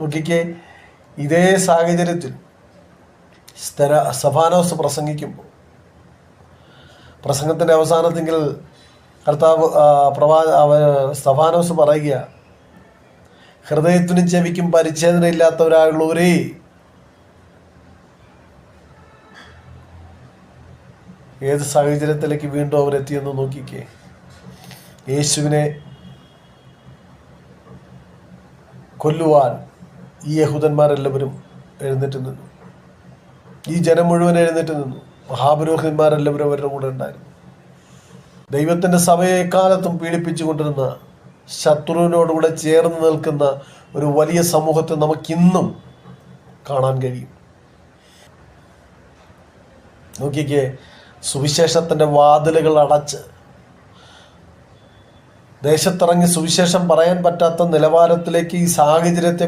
നോക്കിക്കേ, ഇതേ സാഹചര്യത്തിൽ സ്തഫാനോസ് പ്രസംഗിക്കുമ്പോൾ പ്രസംഗത്തിൻ്റെ അവസാനത്തെങ്കിൽ കർത്താവ് സ്തഫാനോസ് പറയുക, ഹൃദയത്തിനും ചെവിക്കും പരിച്ഛേദന ഇല്ലാത്തവരായുള്ളവരേ, ഏത് സാഹചര്യത്തിലേക്ക് വീണ്ടും അവരെത്തിയെന്ന് നോക്കിക്കേ. യേശുവിനെ കൊല്ലുവാൻ ഈ യഹൂദന്മാരെല്ലാവരും എഴുന്നേറ്റ് നിന്നു. ഈ ജനം മുഴുവൻ എഴുന്നേറ്റ് നിന്നു. മഹാപുരോഹിതന്മാരെല്ലാവരും അവരുടെ കൂടെ ഉണ്ടായിരുന്നു. ദൈവത്തിൻ്റെ സഭയെ എക്കാലത്തും പീഡിപ്പിച്ചു കൊണ്ടിരുന്ന ശത്രുവിനോടുകൂടെ ചേർന്ന് നിൽക്കുന്ന ഒരു വലിയ സമൂഹത്തെ നമുക്കിന്നും കാണാൻ കഴിയും. നോക്കിക്കേ, സുവിശേഷത്തിൻ്റെ വാതിലുകൾ അടച്ച് ദേശത്തിറങ്ങി സുവിശേഷം പറയാൻ പറ്റാത്ത നിലവാരത്തിലേക്ക് ഈ സാഹചര്യത്തെ